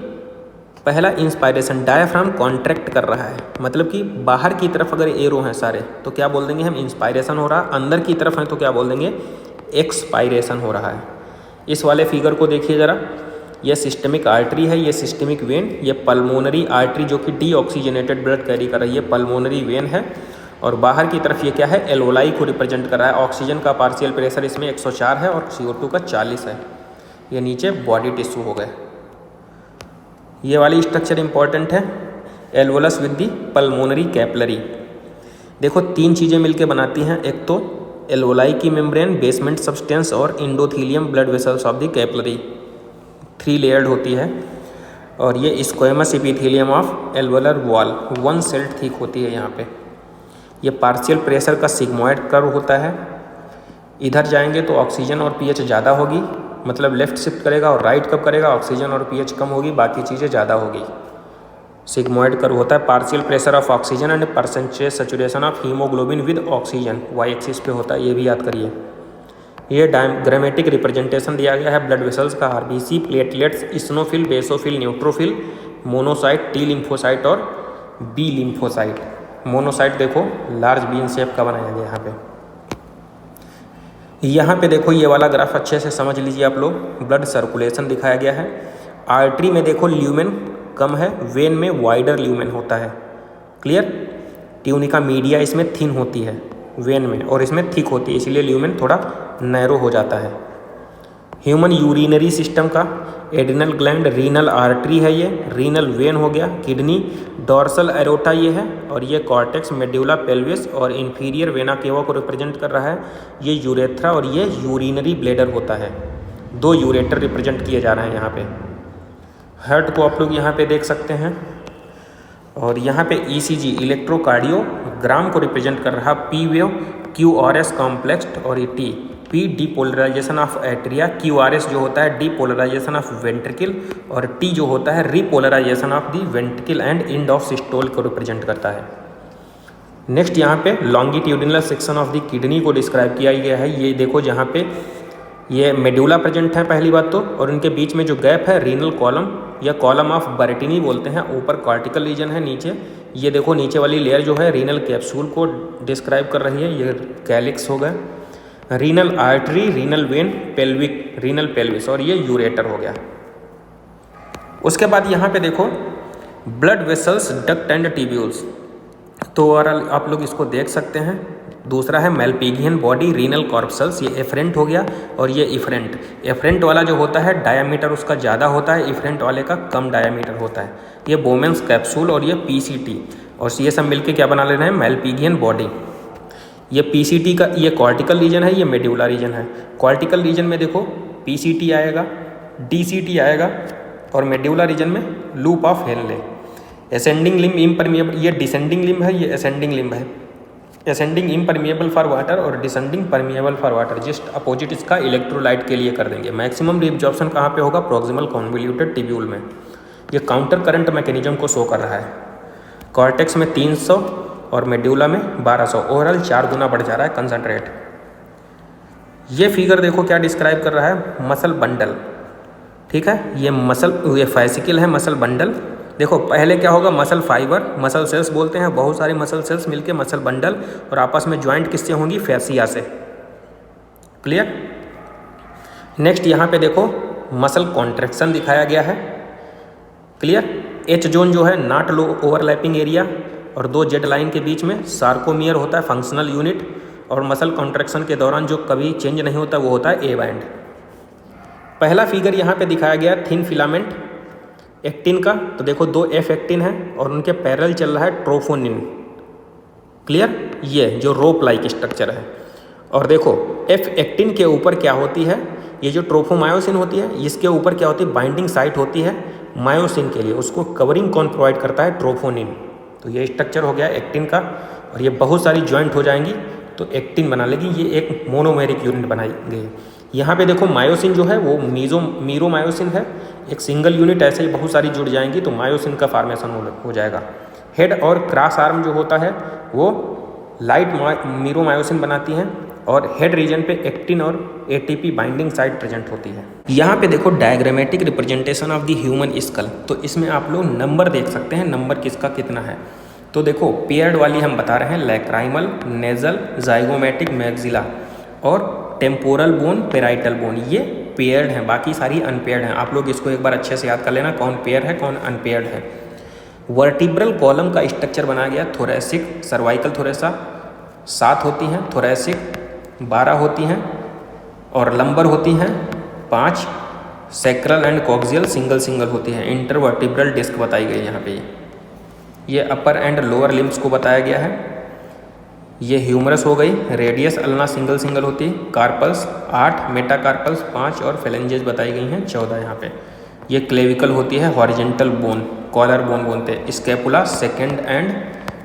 पहला इंस्पायरेशन डायफ्राम कॉन्ट्रैक्ट कर रहा है, मतलब कि बाहर की तरफ अगर एरो हैं सारे तो क्या बोल देंगे हम, इंस्पायरेशन हो रहा है। अंदर की तरफ है तो क्या बोल देंगे, एक्सपायरेशन हो रहा है। इस वाले फिगर को देखिए ज़रा, ये सिस्टमिक आर्टरी है, ये सिस्टमिक वेन, ये पल्मोनरी आर्टरी जो कि डीऑक्सीजनेटेड ब्लड कैरी कर रही है, पल्मोनरी वेन है। और बाहर की तरफ ये क्या है, एल्वोलाई को रिप्रेजेंट कर रहा है। ऑक्सीजन का पार्शियल प्रेशर इसमें 104 है और CO2 का 40 है। ये नीचे बॉडी टिश्यू हो गए। ये वाली स्ट्रक्चर इंपॉर्टेंट है, alveolus with the pulmonary capillary. देखो तीन चीज़ें मिलके बनाती हैं, एक तो एल्वोलाई की मेम्ब्रेन, बेसमेंट सब्सटेंस और endothelium blood vessels of the capillary, 3 layered होती है। और ये squamous epithelium of alveolar wall, 1 cell thick होती है यहाँ पे। ये पार्शियल प्रेशर का सिग्मोइड कर्व होता है। इधर जाएंगे तो ऑक्सीजन और pH ज़्यादा होगी, मतलब लेफ्ट शिफ्ट करेगा, और राइट कब करेगा, ऑक्सीजन और pH कम होगी, बाकी चीज़ें ज़्यादा होगी। सिग्मोइड कर्व होता है। Partial pressure of oxygen and percentage saturation of haemoglobin with oxygen, y axis पे होता है, ये भी याद करिए। ये डायग्रामेटिक रिप्रेजेंटेशन दिया गया है ब्लड वेसल्स का, RBC, platelets, eosinophil, basophil, neutrophil, monocyte, T lymphocyte और B लिम्फोसाइट। मोनोसाइट देखो लार्ज बीन शेप का बनाया गया यहाँ पे। यहाँ पे देखो ये वाला ग्राफ अच्छे से समझ लीजिए आप लोग, ब्लड सर्कुलेशन दिखाया गया है। आर्टरी में देखो ल्यूमेन कम है, वेन में वाइडर ल्यूमेन होता है। क्लियर? ट्यूनिका मीडिया इसमें थिन होती है वेन में, और इसमें थिक होती है, इसीलिए ल्यूमेन थोड़ा नैरो हो जाता है। ह्यूमन यूरिनरी सिस्टम का एडिनल ग्लैंड, रीनल आर्टरी है ये, रीनल वेन हो गया, किडनी, डॉर्सल एरोटा ये है, और ये कॉर्टेक्स, मेड्यूला पेल्विस और इंफीरियर वेना केवा को रिप्रेजेंट कर रहा है। ये यूरेथ्रा और ये यूरिनरी ब्लेडर होता है। 2 यूरेटर रिप्रेजेंट किए जा रहे हैं यहाँ पे। हार्ट को आप लोग यहाँ पे देख सकते हैं, और यहाँ पे ECG इलेक्ट्रोकार्डियोग्राम को रिप्रेजेंट कर रहा, P वेव, QRS कॉम्प्लेक्स और ये T, P depolarisation of atria, QRS जो होता है डीपोलराइजेशन ऑफ वेंट्रिकल, और T जो होता है repolarisation of the ventricle and end of systole को रिप्रेजेंट करता है। नेक्स्ट यहाँ पे longitudinal section of the kidney को डिस्क्राइब किया गया है। ये देखो जहाँ पे ये मेडुला प्रेजेंट है पहली बात तो, और उनके बीच में जो गैप है रीनल कॉलम या कॉलम ऑफ बर्टिनी बोलते हैं, ऊपर कॉर्टिकल रीजन है, नीचे ये देखो नीचे वाली लेयर जो है रीनल कैप्सूल को डिस्क्राइब कर रही है, ये कैलिक्स हो गया, renal artery, renal vein, pelvic, renal pelvis, और ये यूरेटर हो गया। उसके बाद यहाँ पे देखो blood vessels, duct and tubules, तो ओवरऑल आप लोग इसको देख सकते हैं। दूसरा है मेल्पिगियन बॉडी, रीनल कॉर्पसल्स, ये एफरेंट हो गया, और ये इफरेंट। एफरेंट वाला जो होता है डायामीटर उसका ज़्यादा होता है, इफरेंट वाले का कम डायामीटर होता है। ये बोमेंस कैप्सूल और ये पीसीटी, और ये सब मिलके क्या बना ले रहे हैं, मेल्पिगियन बॉडी। ये पीसीटी का ये कॉर्टिकल रीजन है, ये मेड्यूला रीजन है। कॉर्टिकल रीजन में देखो पीसीटी आएगा, डीसीटी आएगा, और मेड्यूला रीजन में loop of Henle. Ascending limb impermeable, ये डिसेंडिंग लिम्ब है, ये असेंडिंग लिम्ब है। असेंडिंग इम्परमिएबल फॉर वाटर और descending permeable for water, just opposite इसका इलेक्ट्रोलाइट के लिए कर देंगे। मैक्सिमम रीअब्जॉर्प्शन कहाँ पे होगा, प्रोक्सिमल कॉन्वोल्यूटेड टिब्यूल में। ये काउंटर करंट मैकेनिज्म को शो कर रहा है। कॉर्टेक्स में 300 और मेड्यूला में 1200, ओवरऑल 4 गुना बढ़ जा रहा है कंसंट्रेट। ये फिगर देखो क्या डिस्क्राइब कर रहा है, मसल बंडल, ठीक है, ये मसल, ये फैसिकल है मसल बंडल। देखो पहले क्या होगा, मसल फाइबर, मसल सेल्स बोलते हैं, बहुत सारी मसल सेल्स मिलके मसल बंडल, और आपस में ज्वाइंट किससे होंगी, फैसिया से। क्लियर। नेक्स्ट यहाँ पे देखो मसल कॉन्ट्रैक्शन दिखाया गया है। क्लियर। एच जोन जो है नॉट लो ओवरलैपिंग एरिया, और 2 जेड लाइन के बीच में सार्कोमियर होता है फंक्शनल यूनिट, और मसल कॉन्ट्रैक्शन के दौरान जो कभी चेंज नहीं होता वो होता है ए बैंड। पहला फिगर यहाँ पे दिखाया गया थिन फिलामेंट एक्टिन का, तो देखो 2 एफ एक्टिन है और उनके पैरेलल चल रहा है ट्रोफोनिन। क्लियर। ये जो रोप लाइक स्ट्रक्चर है, और देखो एफ एक्टिन के ऊपर क्या होती है, ये जो ट्रोफोमायोसिन होती है, इसके ऊपर क्या होती है, बाइंडिंग साइट होती है मायोसिन के लिए, उसको कवरिंग कौन प्रोवाइड करता है, ट्रोफोनिन। तो ये स्ट्रक्चर हो गया एक्टिन का, और ये बहुत सारी ज्वाइंट हो जाएंगी तो एक्टिन बना लेगी, ये एक मोनोमेरिक यूनिट बनाएंगे। यहाँ पे देखो मायोसिन जो है वो मीरोमायोसिन है, एक सिंगल यूनिट, ऐसे ही बहुत सारी जुड़ जाएंगी तो मायोसिन का फॉर्मेशन हो जाएगा। हेड और क्रॉस आर्म जो होता है वो लाइट मीरोमायोसिन बनाती हैं, और हेड रीजन पे एक्टिन और एटीपी बाइंडिंग साइट प्रेजेंट होती है। यहाँ पे देखो diagrammatic representation of the human school, तो इसमें आप लोग नंबर देख सकते हैं, नंबर किसका कितना है। तो देखो पेयर्ड वाली हम बता रहे हैं, लैक्राइमल, नेजल, जाइगोमेटिक, मैक्सिला, और टेम्पोरल बोन, पेराइटल बोन, ये पेयर्ड हैं, बाकी सारी अनपेयर्ड हैं। आप लोग इसको एक बार अच्छे से याद कर लेना, कौन पेयर है कौन अनपेयर्ड है। वर्टिब्रल कॉलम का स्ट्रक्चर बनाया गया, थोरेसिक, सर्वाइकल थोरेसा 7 होती हैं, थोरेसिक 12 होती हैं, और लंबर होती हैं 5, सैक्रल एंड कॉक्सियल सिंगल होती हैं। इंटरवर्टिब्रल डिस्क बताई गई यहाँ पे, ये अपर एंड लोअर लिम्स को बताया गया है। ये ह्यूमरस हो गई, रेडियस अल्ना सिंगल होती है, कार्पल्स 8, मेटाकार्पल्स 5, और फेलेंजेस बताई गई हैं 14 यहाँ पे। ये क्लेविकल होती है, हॉरिजेंटल बोन, कॉलर बोन बोलते हैं। Scapula 2nd and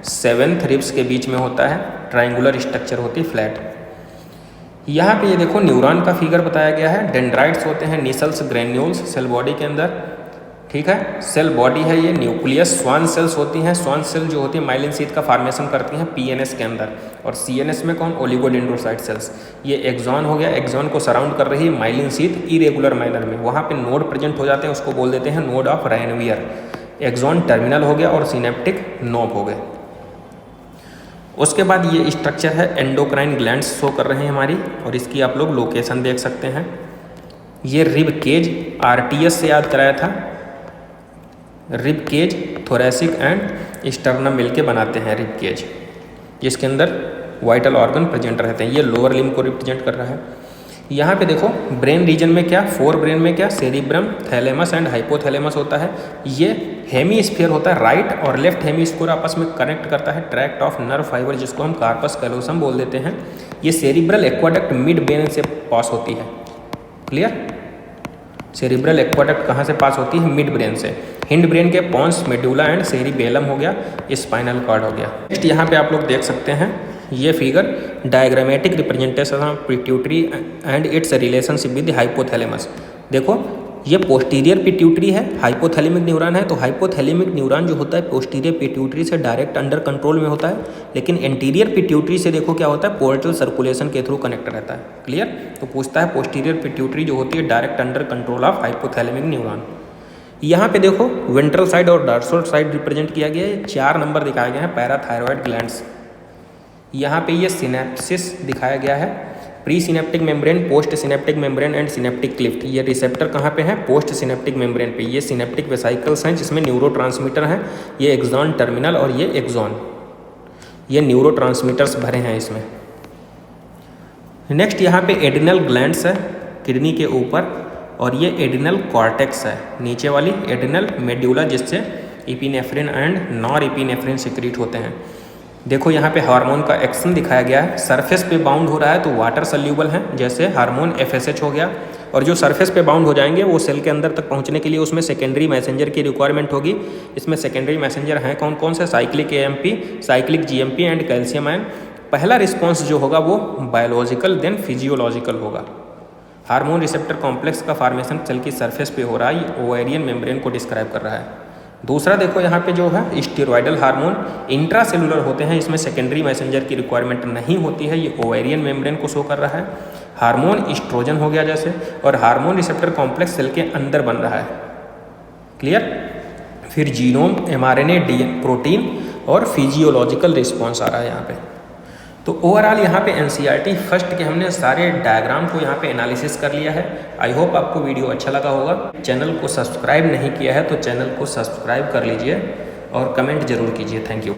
7th ribs के बीच में होता है, ट्राइंगुलर स्ट्रक्चर होती है, फ्लैट। यहाँ पे ये देखो न्यूरॉन का फिगर बताया गया है, डेंड्राइट्स होते हैं, निसल्स, ग्रेन्यूल्स सेल बॉडी के अंदर, ठीक है। सेल बॉडी है ये, न्यूक्लियस, स्वान सेल्स होती हैं, स्वान सेल जो होती है माइलिन शीथ का फॉर्मेशन करती हैं पीएनएस के अंदर, और सीएनएस में कौन, ओलिगोडेंड्रोसाइट सेल्स। ये एक्सॉन हो गया, एक्सॉन को सराउंड कर रही है माइलिन शीथ इरेगुलर मैनर में, वहाँ पे नोड प्रेजेंट हो जाते हैं, उसको बोल देते हैं node of Ranvier. Axon terminal हो गया, और सिनेप्टिक नोब हो गए। उसके बाद ये स्ट्रक्चर है, एंडोक्राइन ग्लैंड्स शो कर रहे हैं हमारी, और इसकी आप लोग लोकेशन देख सकते हैं। ये रिब केज, आरटीएस से याद कराया था, rib cage, thoracic and sternum मिलके बनाते हैं रिब केज, जिसके अंदर वाइटल ऑर्गन प्रेजेंट रहते हैं। ये लोअर लिम्ब को रिप्रेजेंट कर रहा है। यहाँ पे देखो ब्रेन रीजन में क्या, 4 ब्रेन में क्या, सेरिब्रम, थैलेमस एंड हाइपोथैलेमस होता है। ये हेमीस्फीयर होता है, राइट और लेफ्ट हेमीस्फीयर आपस में कनेक्ट करता है, ट्रैक्ट ऑफ नर्व फाइबर, जिसको हम कार्पस कैलोसम बोल देते हैं। ये सेरिब्रल एक्वाडक्ट मिड ब्रेन से पास होती है। क्लियर। सेरिब्रल एक्वाडक्ट कहाँ से पास होती है, मिड ब्रेन से। हिंड ब्रेन के पॉन्स, मेडुला एंड सेरिबेलम हो गया, स्पाइनल कॉर्ड हो गया। नेक्स्ट यहाँ पे आप लोग देख सकते हैं ये figure, diagrammatic representation of pituitary and it's relationship with hypothalamus. देखो ये पोस्टीरियर पिट्यूटरी है, हाइपोथैलेमिक न्यूरॉन है। तो हाइपोथैलेमिक न्यूरॉन जो होता है पोस्टीरियर पिट्यूटरी से डायरेक्ट अंडर कंट्रोल में होता है, लेकिन एंटीरियर पिट्यूटरी से देखो क्या होता है, पोर्टल सर्कुलेशन के थ्रू कनेक्ट रहता है। क्लियर? तो पूछता है पोस्टीरियर पिट्यूटरी जो होती है direct under control of hypothalamic neuron. यहाँ पे देखो वेंट्रल साइड और डॉर्सल साइड रिप्रेजेंट किया गया है। 4 नंबर दिखाए गए हैं पैराथायरॉयड ग्लैंड्स। यहाँ पे ये सिनेप्सिस दिखाया गया है, pre synaptic membrane, post synaptic membrane and synaptic Clift. ये रिसेप्टर कहाँ पे है? पोस्ट सिनेप्टिक मेम्ब्रेन पे। ये सिनेप्टिक वेसाइकल्स हैं जिसमें न्यूरोट्रांसमीटर हैं। ये एक्सॉन टर्मिनल और ये एक्सॉन, ये न्यूरोट्रांसमीटर्स भरे हैं इसमें। नेक्स्ट यहाँ पे एड्रिनल ग्लैंड्स है किडनी के ऊपर, और ये एड्रिनल कॉर्टेक्स है नीचे वाली एड्रिनल मेड्यूला, जिससे epinephrine and nor epinephrine secrete होते हैं। देखो यहाँ पे हार्मोन का एक्शन दिखाया गया है। सरफेस पे बाउंड हो रहा है तो वाटर सल्यूबल है, जैसे हार्मोन FSH हो गया। और जो सरफेस पे बाउंड हो जाएंगे वो सेल के अंदर तक पहुँचने के लिए उसमें सेकेंडरी मैसेंजर की रिक्वायरमेंट होगी। इसमें सेकेंडरी मैसेंजर हैं कौन कौन से? Cyclic AMP, cyclic GMP and calcium ion. पहला रिस्पॉन्स जो होगा वो बायोलॉजिकल देन फिजियोलॉजिकल होगा। हार्मोन रिसेप्टर कॉम्प्लेक्स का फॉर्मेशन सेल की सरफेस पे हो रहा है, ये ओवेरियन मेम्ब्रेन को डिस्क्राइब कर रहा है। दूसरा देखो यहाँ पे जो है स्टेरॉयडल हार्मोन इंट्रासेलुलर होते हैं, इसमें सेकेंडरी मैसेंजर की रिक्वायरमेंट नहीं होती है, ये ओवेरियन मेम्ब्रेन को शो कर रहा है। हार्मोन एस्ट्रोजन हो गया जैसे, और हार्मोन रिसेप्टर कॉम्प्लेक्स सेल के अंदर बन रहा है। क्लियर? फिर जीनोम, mRNA, DNA, प्रोटीन और फिजियोलॉजिकल रिस्पॉन्स आ रहा है यहाँ पे। तो ओवरऑल यहाँ पे NCERT फर्स्ट के हमने सारे डायग्राम को यहाँ पे एनालिसिस कर लिया है। आई होप आपको वीडियो अच्छा लगा होगा। चैनल को सब्सक्राइब नहीं किया है तो चैनल को सब्सक्राइब कर लीजिए और कमेंट जरूर कीजिए। Thank you.